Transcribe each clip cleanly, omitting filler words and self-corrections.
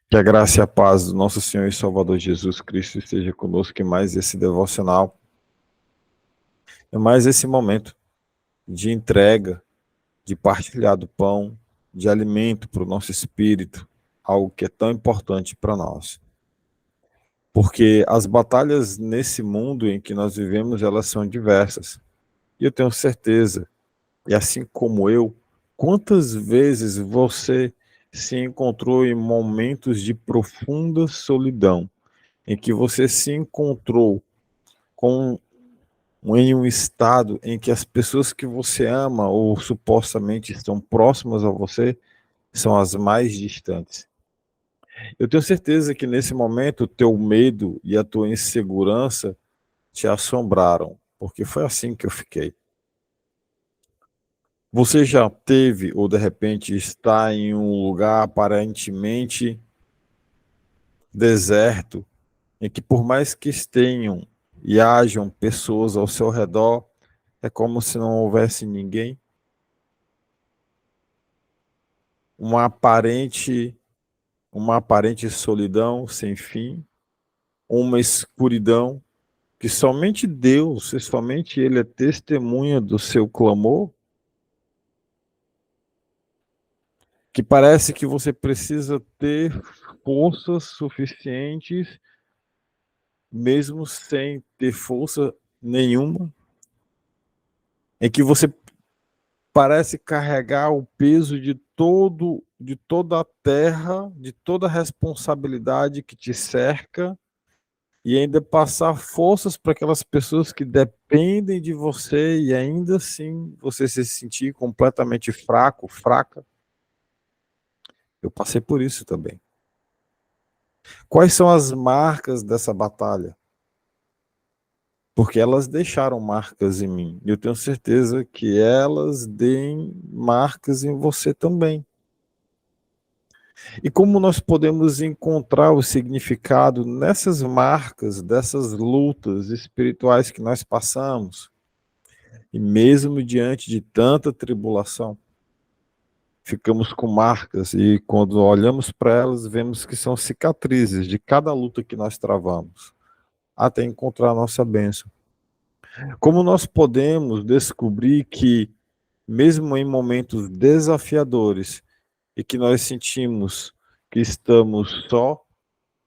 Que a graça e a paz do nosso Senhor e Salvador Jesus Cristo esteja conosco em mais esse devocional, em mais esse momento de entrega, de partilhar do pão, de alimento para o nosso espírito, algo que é tão importante para nós. Porque as batalhas nesse mundo em que nós vivemos, elas são diversas. E eu tenho certeza, e assim como eu, quantas vezes você se encontrou em momentos de profunda solidão, em que você se encontrou em um estado em que as pessoas que você ama ou supostamente estão próximas a você são as mais distantes. Eu tenho certeza que nesse momento o teu medo e a tua insegurança te assombraram, porque foi assim que eu fiquei. Você já teve ou de repente está em um lugar aparentemente deserto, em que por mais que tenham e hajam pessoas ao seu redor, é como se não houvesse ninguém? Uma aparente, uma aparente solidão sem fim, uma escuridão que somente Deus, e somente Ele é testemunha do seu clamor, que parece que você precisa ter forças suficientes, mesmo sem ter força nenhuma, em que você parece carregar o peso de toda a terra, de toda a responsabilidade que te cerca, e ainda passar forças para aquelas pessoas que dependem de você e ainda assim você se sentir completamente fraco, fraca. Eu passei por isso também. Quais são as marcas dessa batalha? Porque elas deixaram marcas em mim. Eu tenho certeza que elas deem marcas em você também. E como nós podemos encontrar o significado nessas marcas, dessas lutas espirituais que nós passamos? E mesmo diante de tanta tribulação, ficamos com marcas e quando olhamos para elas, vemos que são cicatrizes de cada luta que nós travamos, até encontrar a nossa bênção. Como nós podemos descobrir que, mesmo em momentos desafiadores e que nós sentimos que estamos só,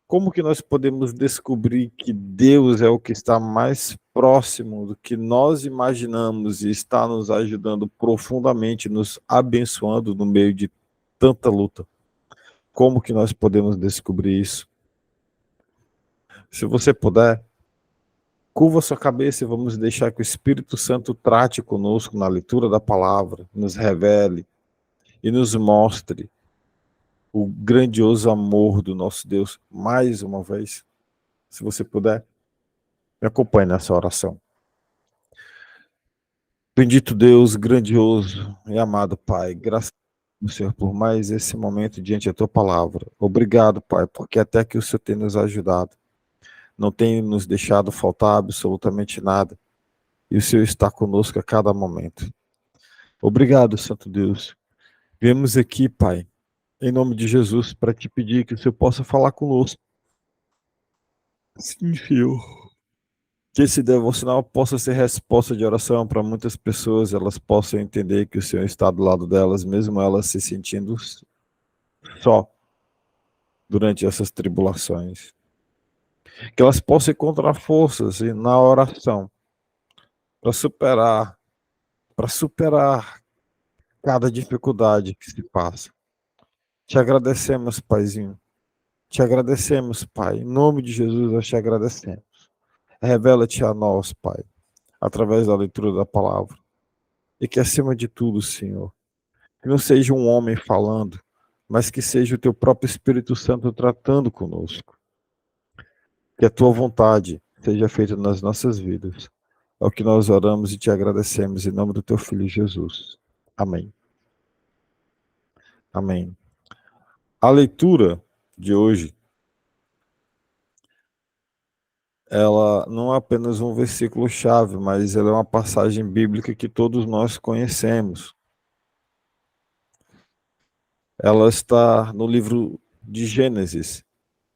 como que nós podemos descobrir que Deus é o que está mais próximo do que nós imaginamos e está nos ajudando profundamente, nos abençoando no meio de tanta luta? Como que nós podemos descobrir isso? Se você puder, curva sua cabeça e vamos deixar que o Espírito Santo trate conosco na leitura da palavra, nos revele e nos mostre o grandioso amor do nosso Deus mais uma vez. Se você puder, me acompanhe nessa oração. Bendito Deus, grandioso e amado Pai, graças ao Senhor por mais esse momento diante da Tua palavra. Obrigado, Pai, porque até que o Senhor tem nos ajudado, não tem nos deixado faltar absolutamente nada, e o Senhor está conosco a cada momento. Obrigado, Santo Deus. Viemos aqui, Pai, em nome de Jesus, para te pedir que o Senhor possa falar conosco. Sim, Senhor. Que esse devocional possa ser resposta de oração para muitas pessoas, elas possam entender que o Senhor está do lado delas, mesmo elas se sentindo só durante essas tribulações. Que elas possam encontrar forças na oração para superar cada dificuldade que se passa. Te agradecemos, Paizinho. Te agradecemos, Pai. Em nome de Jesus, nós te agradecemos. Revela-te a nós, Pai, através da leitura da palavra. E que, acima de tudo, Senhor, que não seja um homem falando, mas que seja o teu próprio Espírito Santo tratando conosco. Que a tua vontade seja feita nas nossas vidas. É o que nós oramos e te agradecemos em nome do teu Filho Jesus. Amém. Amém. A leitura de hoje, ela não é apenas um versículo-chave, mas ela é uma passagem bíblica que todos nós conhecemos. ela está no livro de Gênesis,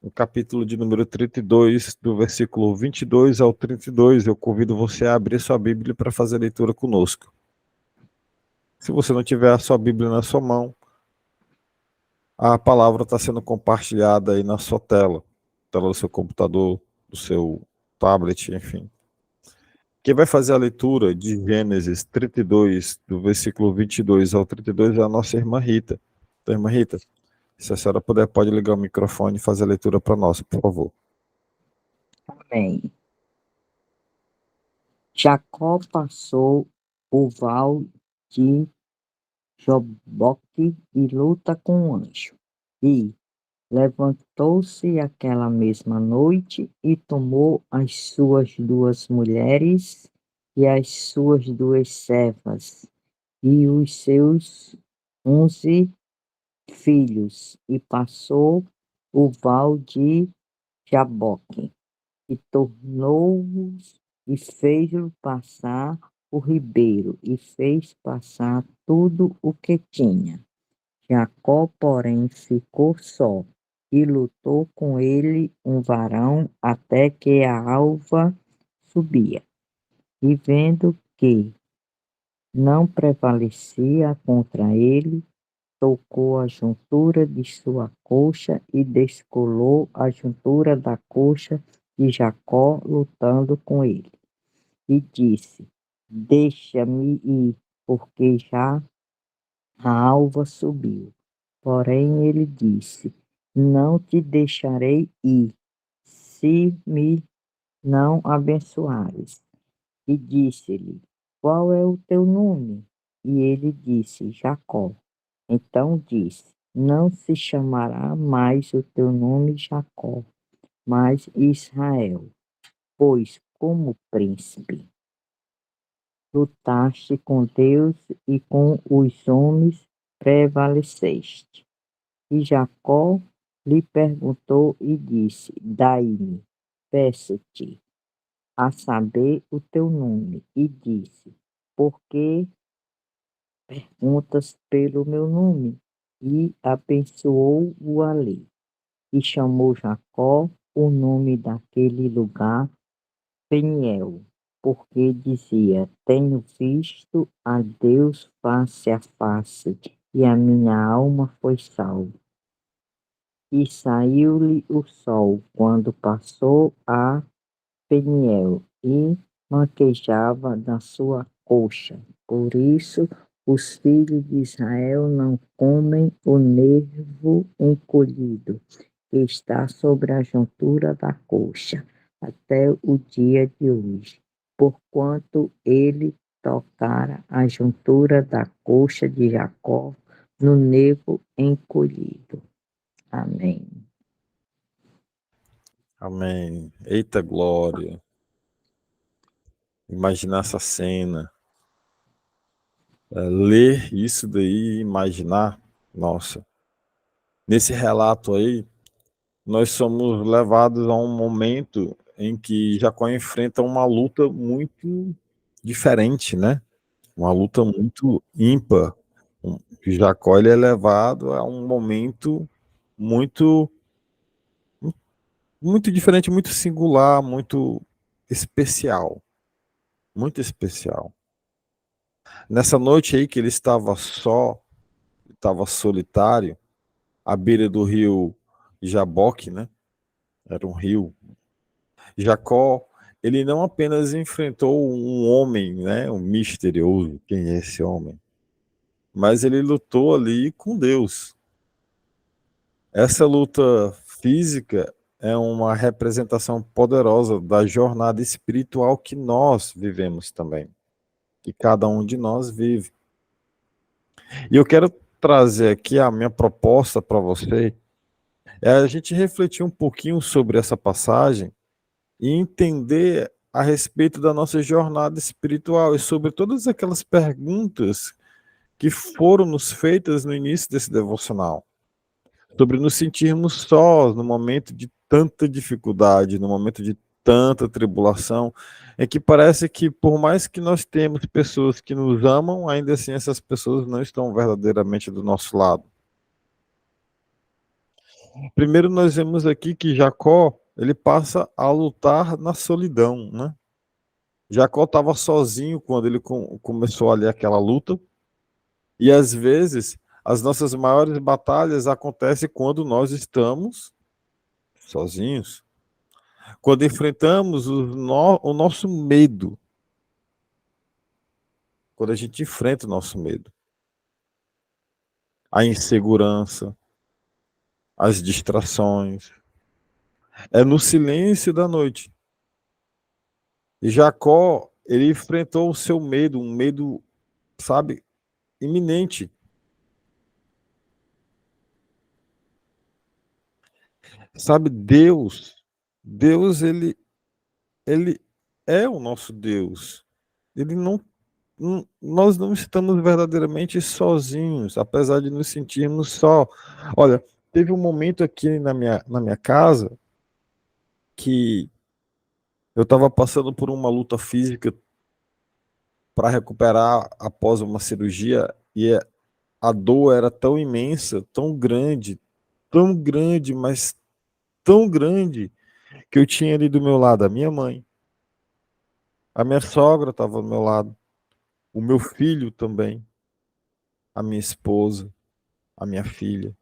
no capítulo de número 32, do versículo 22 ao 32. Eu convido você a abrir sua Bíblia para fazer a leitura conosco. Se você não tiver a sua Bíblia na sua mão, a palavra está sendo compartilhada aí na sua tela do seu computador, do seu tablet, enfim. Quem vai fazer a leitura de Gênesis 32, do versículo 22 ao 32, é a nossa irmã Rita. Então, irmã Rita, se a senhora puder, pode ligar o microfone e fazer a leitura para nós, por favor. Amém. Jacó passou o val de Jaboque e luta com o anjo. E levantou-se aquela mesma noite e tomou as suas 2 mulheres e as suas 2 servas e os seus 11 filhos e passou o val de Jaboque e tornou-os e fez-o passar o ribeiro e fez passar tudo o que tinha. Jacó, porém, ficou só e lutou com ele um varão até que a alva subia. E vendo que não prevalecia contra ele, tocou a juntura de sua coxa e descolou a juntura da coxa de Jacó, lutando com ele. E disse: Deixa-me ir, porque já a alva subiu. Porém ele disse: Não te deixarei ir, se me não abençoares. E disse-lhe: Qual é o teu nome? E ele disse: Jacó. Então disse: Não se chamará mais o teu nome Jacó, mas Israel, pois como príncipe lutaste com Deus e com os homens prevaleceste. E Jacó lhe perguntou e disse: Dai-me, peço-te, a saber o teu nome. E disse: Por que perguntas pelo meu nome? E abençoou-o ali. E chamou Jacó o nome daquele lugar Peniel, porque dizia: Tenho visto a Deus face a face, e a minha alma foi salva. E saiu-lhe o sol quando passou a Peniel, e manquejava na sua coxa. Por isso, os filhos de Israel não comem o nervo encolhido, que está sobre a juntura da coxa, até o dia de hoje, porquanto ele tocara a juntura da coxa de Jacó no nervo encolhido. Amém. Amém. Eita glória. Imaginar essa cena. Ler isso daí e imaginar, nossa. Nesse relato aí, nós somos levados a um momento em que Jacó enfrenta uma luta muito diferente, né? Uma luta muito ímpar. Jacó ele é levado a um momento muito muito diferente, muito singular, muito especial, muito especial. Nessa noite aí que ele estava só, estava solitário, à beira do rio Jaboque, né? Era um rio. Jacó, ele não apenas enfrentou um homem, né? Um misterioso, quem é esse homem? Mas ele lutou ali com Deus. Essa luta física é uma representação poderosa da jornada espiritual que nós vivemos também, que cada um de nós vive. E eu quero trazer aqui a minha proposta para você, é a gente refletir um pouquinho sobre essa passagem e entender a respeito da nossa jornada espiritual e sobre todas aquelas perguntas que foram nos feitas no início desse devocional. Sobre nos sentirmos sós no momento de tanta dificuldade, no momento de tanta tribulação, é que parece que por mais que nós temos pessoas que nos amam, ainda assim essas pessoas não estão verdadeiramente do nosso lado. Primeiro nós vemos aqui que Jacó, ele passa a lutar na solidão, né? Jacó estava sozinho quando ele começou ali aquela luta, e às vezes as nossas maiores batalhas acontecem quando nós estamos sozinhos, quando enfrentamos o nosso medo, quando a gente enfrenta o nosso medo, a insegurança, as distrações. É no silêncio da noite. E Jacó, ele enfrentou o seu medo, um medo, sabe, iminente. Sabe, Deus, ele é o nosso Deus. Ele nós não estamos verdadeiramente sozinhos, apesar de nos sentirmos só. Olha, teve um momento aqui na minha casa que eu estava passando por uma luta física para recuperar após uma cirurgia e a dor era tão imensa, tão grande, mas tão grande, que eu tinha ali do meu lado a minha mãe, a minha sogra estava do meu lado, o meu filho também, a minha esposa, a minha filha.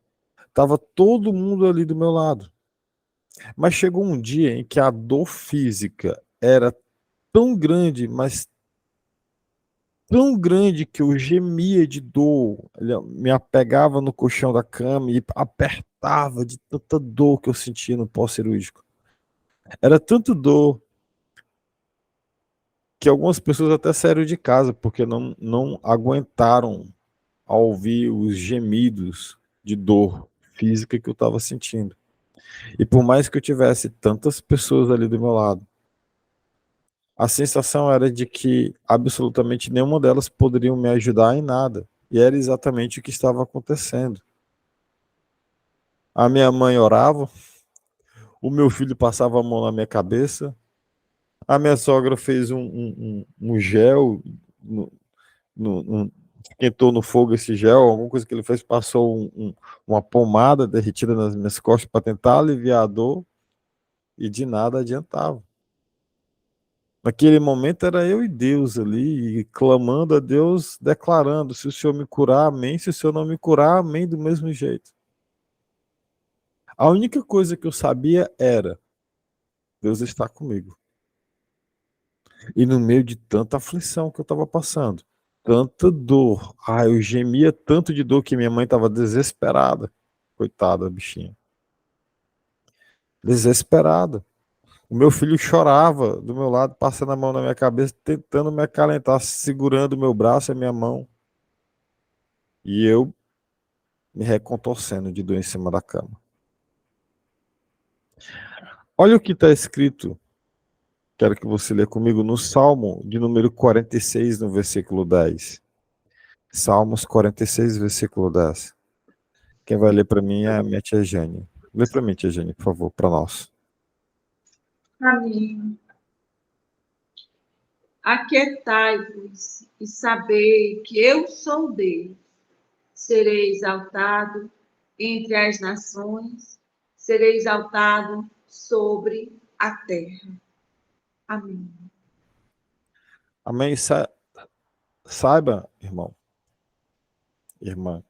Tava todo mundo ali do meu lado. Mas chegou um dia em que a dor física era tão grande, mas tão grande que eu gemia de dor. Ele me apegava no colchão da cama e apertava de tanta dor que eu sentia no pós-cirúrgico. Era tanto dor que algumas pessoas até saíram de casa porque não aguentaram ao ouvir os gemidos de dor física que eu estava sentindo. E por mais que eu tivesse tantas pessoas ali do meu lado, a sensação era de que absolutamente nenhuma delas poderiam me ajudar em nada. E era exatamente o que estava acontecendo. A minha mãe orava, o meu filho passava a mão na minha cabeça, a minha sogra fez um gel, esquentou no fogo esse gel, alguma coisa que ele fez, passou uma pomada derretida nas minhas costas para tentar aliviar a dor, e de nada adiantava. Naquele momento era eu e Deus ali, e clamando a Deus, declarando: se o Senhor me curar, amém. Se o Senhor não me curar, amém, do mesmo jeito. A única coisa que eu sabia era: Deus está comigo. E no meio de tanta aflição que eu estava passando, tanta dor, eu gemia tanto de dor que minha mãe estava desesperada. Coitada, bichinha. Desesperada. O meu filho chorava do meu lado, passando a mão na minha cabeça, tentando me acalentar, segurando o meu braço e a minha mão. E eu me recontorcendo de dor em cima da cama. Olha o que está escrito, quero que você lê comigo, no Salmo de número 46, no versículo 10. Salmos 46, versículo 10. Quem vai ler para mim é a minha tia Jane. Lê para mim, tia Jane, por favor, para nós. Amém. Aquietai-vos e sabei que eu sou Deus. Serei exaltado entre as nações, serei exaltado sobre a terra. Amém. Amém. Saiba, irmão, irmã,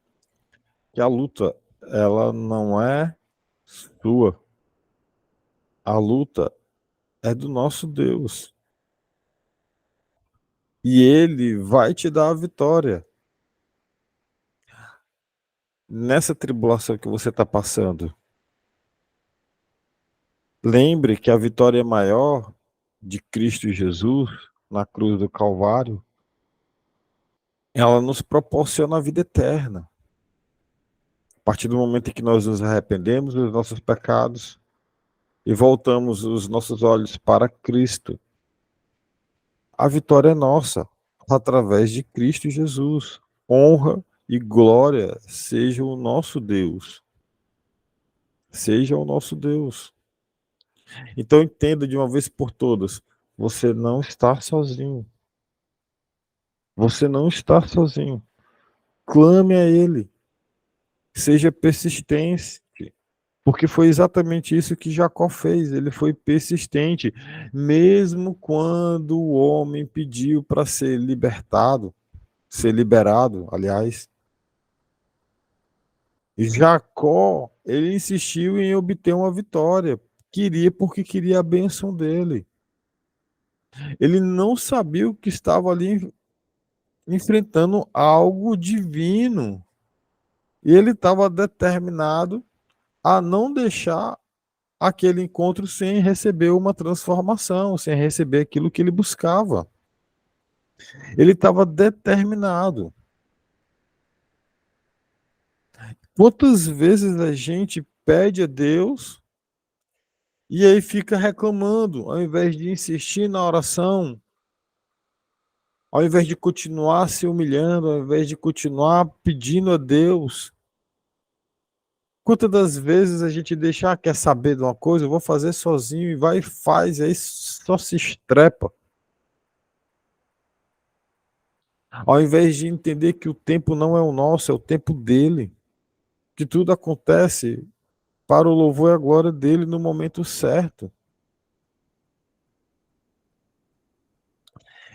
que a luta, ela não é sua. A luta é do nosso Deus. E Ele vai te dar a vitória. Nessa tribulação que você está passando, lembre que a vitória maior de Cristo Jesus na cruz do Calvário, ela nos proporciona a vida eterna. A partir do momento em que nós nos arrependemos dos nossos pecados e voltamos os nossos olhos para Cristo, a vitória é nossa, através de Cristo Jesus. Honra e glória seja o nosso Deus. Seja o nosso Deus. Então entenda de uma vez por todas, você não está sozinho. Você não está sozinho. Clame a Ele. Seja persistente. Porque foi exatamente isso que Jacó fez, ele foi persistente, mesmo quando o homem pediu para ser libertado, ser liberado, aliás. Jacó, ele insistiu em obter uma vitória, queria porque queria a bênção dele. Ele não sabia o que estava ali enfrentando algo divino. E ele estava determinado a não deixar aquele encontro sem receber uma transformação, sem receber aquilo que ele buscava. Ele estava determinado. Quantas vezes a gente pede a Deus e aí fica reclamando, ao invés de insistir na oração, ao invés de continuar se humilhando, ao invés de continuar pedindo a Deus? Quantas das vezes a gente deixa, quer saber de uma coisa, eu vou fazer sozinho, e vai e faz, aí só se estrepa. Ao invés de entender que o tempo não é o nosso, é o tempo dele, que tudo acontece para o louvor e a glória dele no momento certo.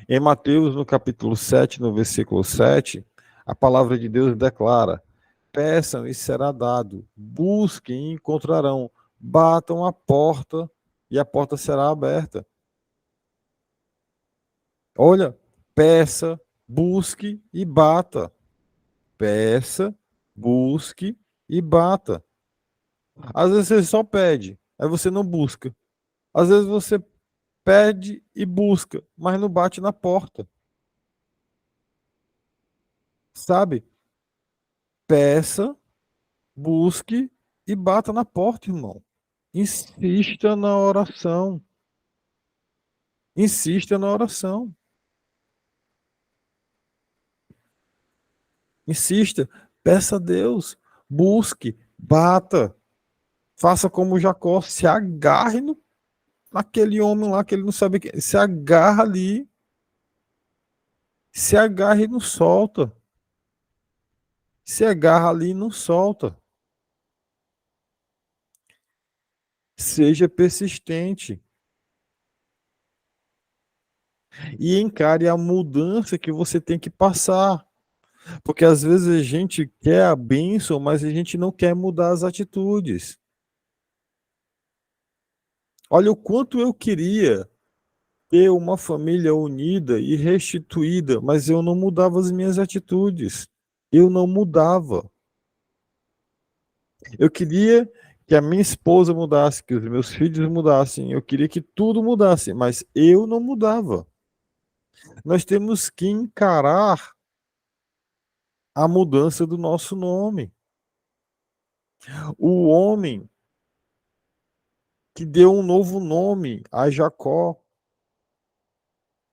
Em Mateus, no capítulo 7, no versículo 7, a palavra de Deus declara: peçam e será dado, busquem e encontrarão, batam a porta e a porta será aberta. Olha, peça, busque e bata. Peça, busque e bata. Às vezes você só pede, aí você não busca. Às vezes você pede e busca, mas não bate na porta. Sabe? Peça, busque e bata na porta, irmão. Insista na oração. Insista na oração. Insista. Peça a Deus. Busque. Bata. Faça como Jacó. Se agarre naquele homem lá que ele não sabe que. Se agarra ali. Se agarra e não solta. Se agarra ali e não solta. Seja persistente. E encare a mudança que você tem que passar. Porque às vezes a gente quer a bênção, mas a gente não quer mudar as atitudes. Olha o quanto eu queria ter uma família unida e restituída, mas eu não mudava as minhas atitudes. Eu não mudava. Eu queria que a minha esposa mudasse, que os meus filhos mudassem. Eu queria que tudo mudasse, mas eu não mudava. Nós temos que encarar a mudança do nosso nome. O homem que deu um novo nome a Jacó,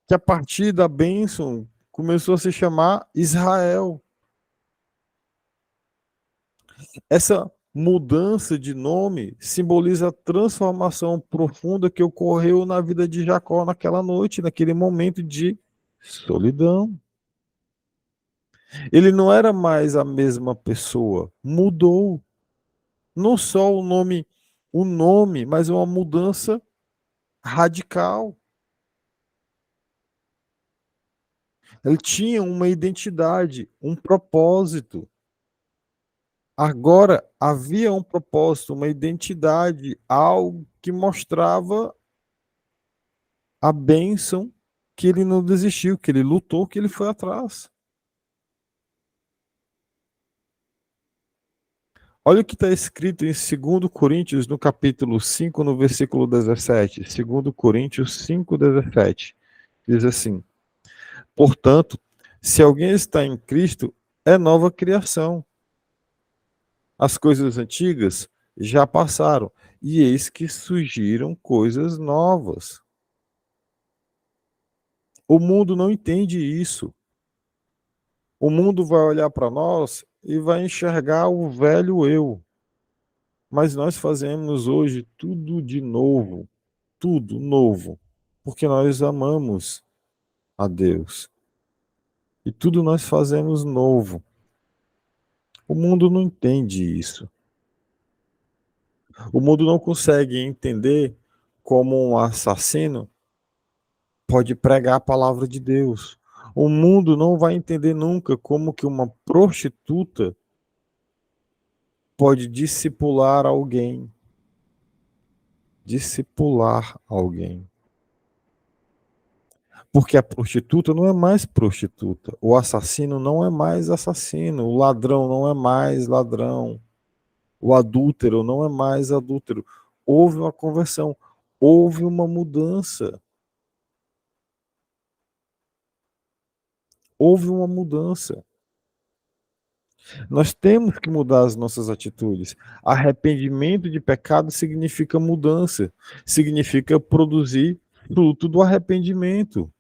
que a partir da bênção começou a se chamar Israel. Essa mudança de nome simboliza a transformação profunda que ocorreu na vida de Jacó naquela noite, naquele momento de solidão. Ele não era mais a mesma pessoa, mudou. Não só o nome, mas uma mudança radical. Ele tinha uma identidade, um propósito. Agora havia um propósito, uma identidade, algo que mostrava a bênção, que ele não desistiu, que ele lutou, que ele foi atrás. Olha o que está escrito em 2 Coríntios, no capítulo 5, no versículo 17. 2 Coríntios 5, 17. Diz assim: portanto, se alguém está em Cristo, é nova criação. As coisas antigas já passaram, e eis que surgiram coisas novas. O mundo não entende isso. O mundo vai olhar para nós e vai enxergar o velho eu. Mas nós fazemos hoje tudo de novo, tudo novo, porque nós amamos a Deus. E tudo nós fazemos novo. O mundo não entende isso. O mundo não consegue entender como um assassino pode pregar a palavra de Deus. O mundo não vai entender nunca como que uma prostituta pode discipular alguém. Discipular alguém. Porque a prostituta não é mais prostituta. O assassino não é mais assassino. O ladrão não é mais ladrão. O adúltero não é mais adúltero. Houve uma conversão. Houve uma mudança. Houve uma mudança. Nós temos que mudar as nossas atitudes. Arrependimento de pecado significa mudança. Significa produzir fruto do arrependimento.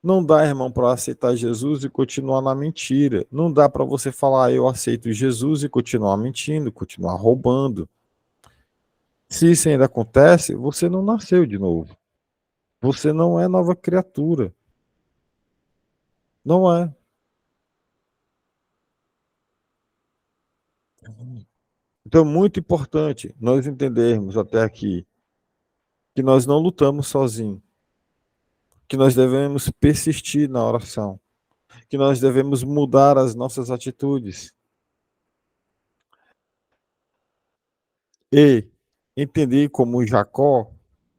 Não dá, irmão, para aceitar Jesus e continuar na mentira. Não dá para você falar, eu aceito Jesus e continuar mentindo, continuar roubando. Se isso ainda acontece, você não nasceu de novo. Você não é nova criatura. Não é. Então, é muito importante nós entendermos até aqui que nós não lutamos sozinhos, que nós devemos persistir na oração, que nós devemos mudar as nossas atitudes e entender como Jacó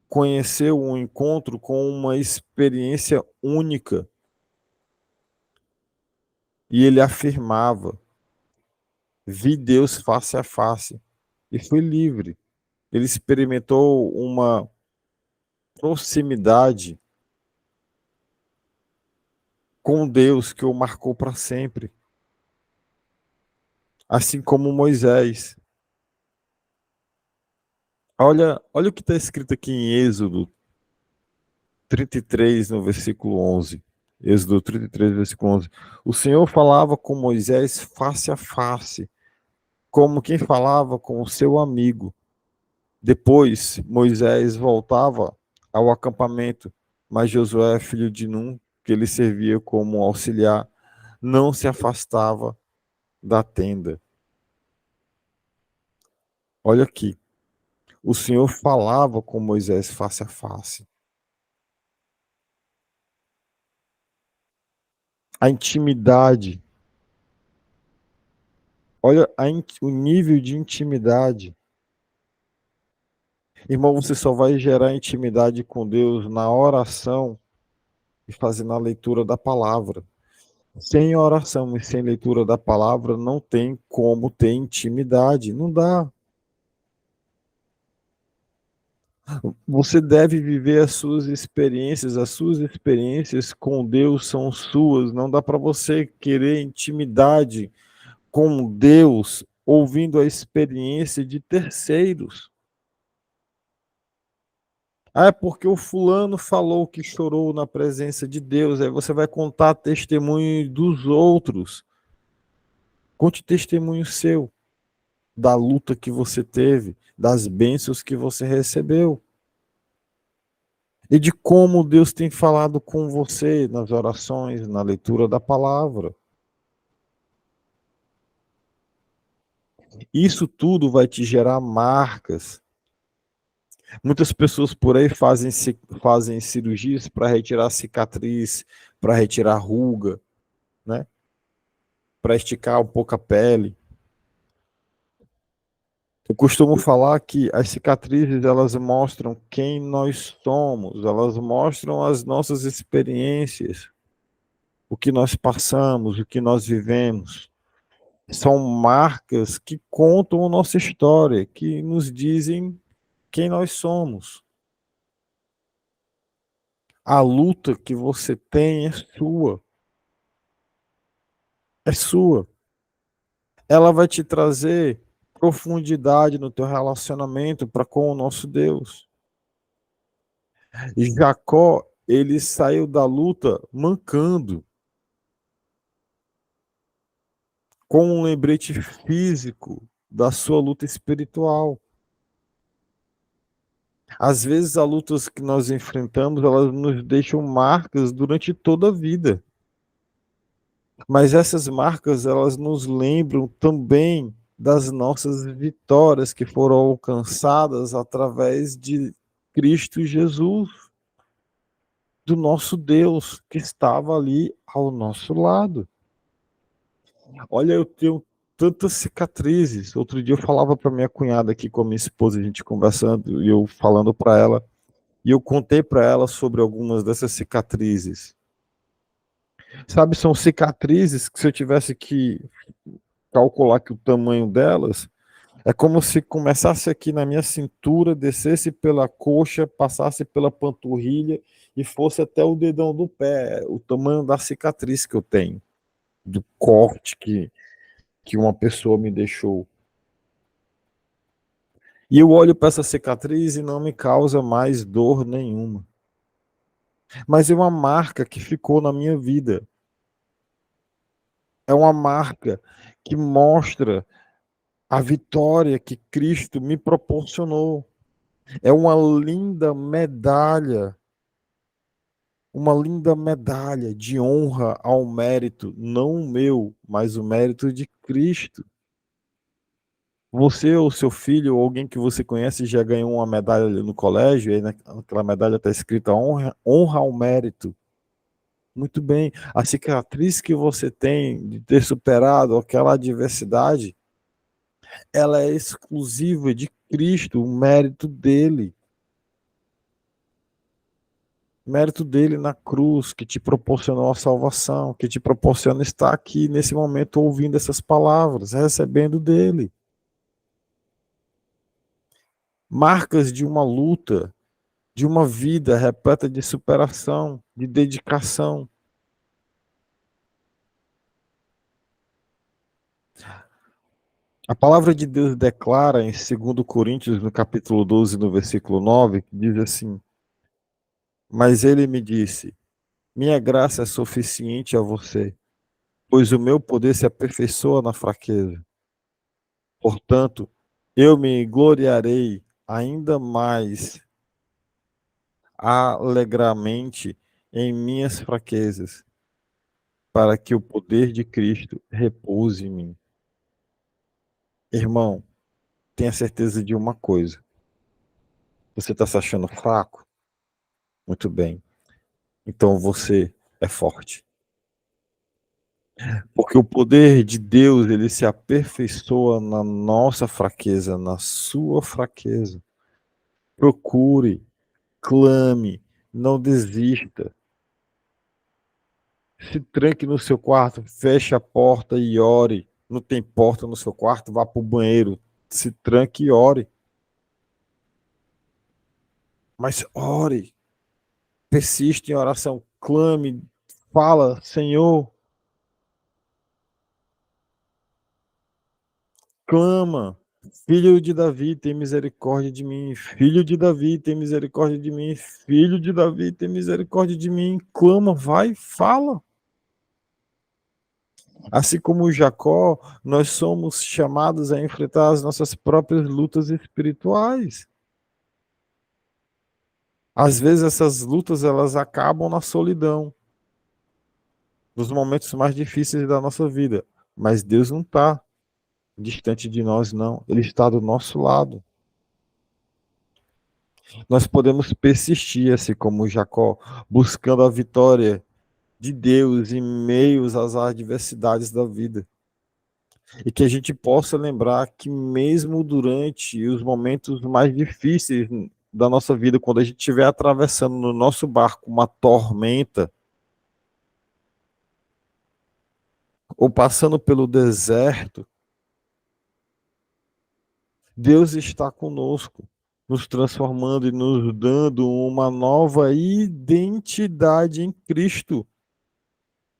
conheceu um encontro com uma experiência única e ele afirmava: vi Deus face a face e fui livre. Ele experimentou uma proximidade com Deus que o marcou para sempre. Assim como Moisés. Olha o que está escrito aqui em Êxodo 33, no versículo 11. Êxodo 33, versículo 11. O Senhor falava com Moisés face a face, como quem falava com o seu amigo. Depois, Moisés voltava ao acampamento, mas Josué, filho de Num, que ele servia como auxiliar, não se afastava da tenda. Olha aqui. O Senhor falava com Moisés face a face. A intimidade. Olha o nível de intimidade. Irmão, você só vai gerar intimidade com Deus na oração e fazendo a leitura da palavra. Sem oração e sem leitura da palavra, não tem como ter intimidade. Não dá. Você deve viver as suas experiências com Deus são suas. Não dá para você querer intimidade com Deus ouvindo a experiência de terceiros. Ah, é porque o fulano falou que chorou na presença de Deus. Aí você vai contar testemunho dos outros. Conte testemunho seu, da luta que você teve, das bênçãos que você recebeu. E de como Deus tem falado com você nas orações, na leitura da palavra. Isso tudo vai te gerar marcas. Muitas pessoas por aí fazem cirurgias para retirar cicatriz, para retirar ruga, né? Para esticar um pouco a pele. Eu costumo falar que as cicatrizes, elas mostram quem nós somos, elas mostram as nossas experiências, o que nós passamos, o que nós vivemos. São marcas que contam a nossa história, que nos dizem quem nós somos. A luta que você tem é sua. É sua. Ela vai te trazer profundidade no teu relacionamento para com o nosso Deus. Jacó, ele saiu da luta mancando, com um lembrete físico da sua luta espiritual. Às vezes, as lutas que nós enfrentamos, elas nos deixam marcas durante toda a vida. Mas essas marcas, elas nos lembram também das nossas vitórias que foram alcançadas através de Cristo Jesus, do nosso Deus que estava ali ao nosso lado. Olha, eu tenho tantas cicatrizes. Outro dia eu falava para minha cunhada aqui com a minha esposa, a gente conversando, e eu falando para ela, e eu contei para ela sobre algumas dessas cicatrizes. Sabe, são cicatrizes que se eu tivesse que calcular que o tamanho delas, é como se começasse aqui na minha cintura, descesse pela coxa, passasse pela panturrilha e fosse até o dedão do pé, o tamanho da cicatriz que eu tenho, do corte que uma pessoa me deixou. E eu olho para essa cicatriz e não me causa mais dor nenhuma. Mas é uma marca que ficou na minha vida. É uma marca que mostra a vitória que Cristo me proporcionou. É uma linda medalha de honra ao mérito, não o meu, mas o mérito de Cristo. Você ou seu filho ou alguém que você conhece já ganhou uma medalha ali no colégio, e aí naquela medalha está escrita honra ao mérito. Muito bem, a cicatriz que você tem de ter superado aquela adversidade, ela é exclusiva de Cristo, o mérito dele. O mérito dele na cruz, que te proporcionou a salvação, que te proporciona estar aqui nesse momento ouvindo essas palavras, recebendo dele. Marcas de uma luta, de uma vida repleta de superação, de dedicação. A palavra de Deus declara em 2 Coríntios, no capítulo 12, no versículo 9, que diz assim: Mas ele me disse, minha graça é suficiente a você, pois o meu poder se aperfeiçoa na fraqueza. Portanto, eu me gloriarei ainda mais alegremente em minhas fraquezas, para que o poder de Cristo repouse em mim. Irmão, tenha certeza de uma coisa. Você está se achando fraco? Muito bem. Então você é forte. Porque o poder de Deus, ele se aperfeiçoa na nossa fraqueza, na sua fraqueza. Procure, clame, não desista. Se tranque no seu quarto, feche a porta e ore. Não tem porta no seu quarto, vá para o banheiro. Se tranque e ore. Mas ore. Persiste em oração. Clame. Fala, Senhor. Clama. Filho de Davi, tem misericórdia de mim. Filho de Davi, tem misericórdia de mim. Filho de Davi, tem misericórdia de mim. Clama, vai, fala. Assim como Jacó, nós somos chamados a enfrentar as nossas próprias lutas espirituais. Às vezes essas lutas elas acabam na solidão, nos momentos mais difíceis da nossa vida. Mas Deus não está distante de nós, não. Ele está do nosso lado. Nós podemos persistir, assim como Jacó, buscando a vitória de Deus em meio às adversidades da vida. E que a gente possa lembrar que mesmo durante os momentos mais difíceis da nossa vida, quando a gente estiver atravessando no nosso barco uma tormenta, ou passando pelo deserto, Deus está conosco, nos transformando e nos dando uma nova identidade em Cristo,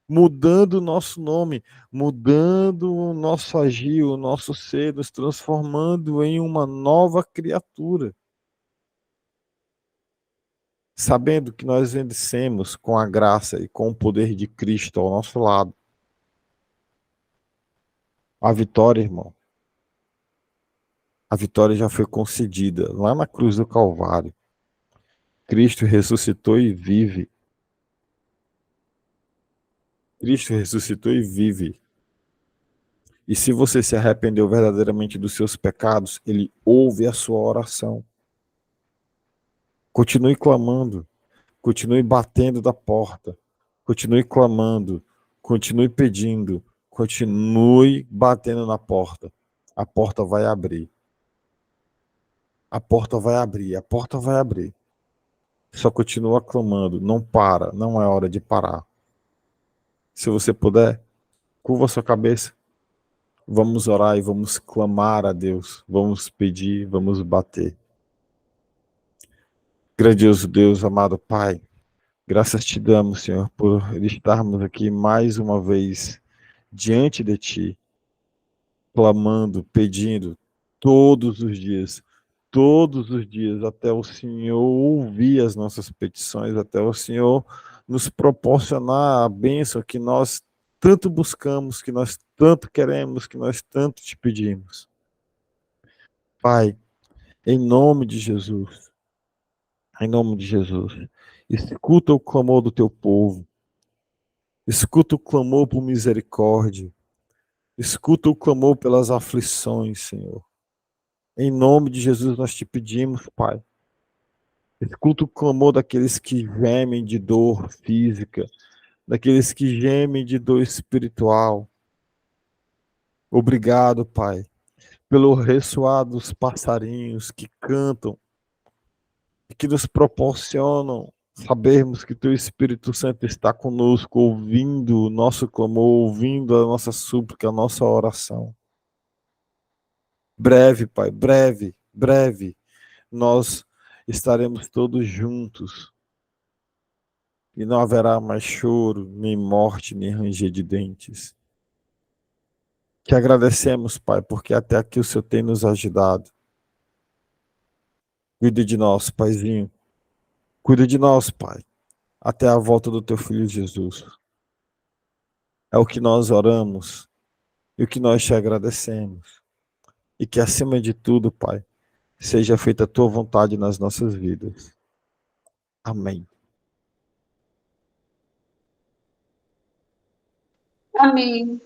mudando o nosso nome, mudando o nosso agir, o nosso ser, nos transformando em uma nova criatura. Sabendo que nós vencemos com a graça e com o poder de Cristo ao nosso lado. A vitória, irmão, a vitória já foi concedida lá na cruz do Calvário. Cristo ressuscitou e vive. Cristo ressuscitou e vive. E se você se arrependeu verdadeiramente dos seus pecados, ele ouve a sua oração. Continue clamando, continue batendo da porta, continue clamando, continue pedindo, continue batendo na porta. A porta vai abrir. A porta vai abrir, a porta vai abrir. Só continua clamando, não para, não é hora de parar. Se você puder, curva sua cabeça. Vamos orar e vamos clamar a Deus. Vamos pedir, vamos bater. Grandioso Deus, amado Pai, graças te damos, Senhor, por estarmos aqui mais uma vez diante de Ti, clamando, pedindo, todos os dias, até o Senhor ouvir as nossas petições, até o Senhor nos proporcionar a bênção que nós tanto buscamos, que nós tanto queremos, que nós tanto te pedimos. Pai, em nome de Jesus, escuta o clamor do teu povo, escuta o clamor por misericórdia, escuta o clamor pelas aflições, Senhor. Em nome de Jesus nós te pedimos, Pai. Escuta o clamor daqueles que gemem de dor física, daqueles que gemem de dor espiritual. Obrigado, Pai, pelo ressoar dos passarinhos que cantam e que nos proporcionam sabermos que Teu Espírito Santo está conosco, ouvindo o nosso clamor, ouvindo a nossa súplica, a nossa oração. Breve, Pai, breve, breve, nós estaremos todos juntos e não haverá mais choro, nem morte, nem ranger de dentes. Te agradecemos, Pai, porque até aqui o Senhor tem nos ajudado. Cuida de nós, Paizinho. Cuida de nós, Pai, até a volta do Teu Filho Jesus. É o que nós oramos e o que nós te agradecemos. E que, acima de tudo, Pai, seja feita a Tua vontade nas nossas vidas. Amém. Amém.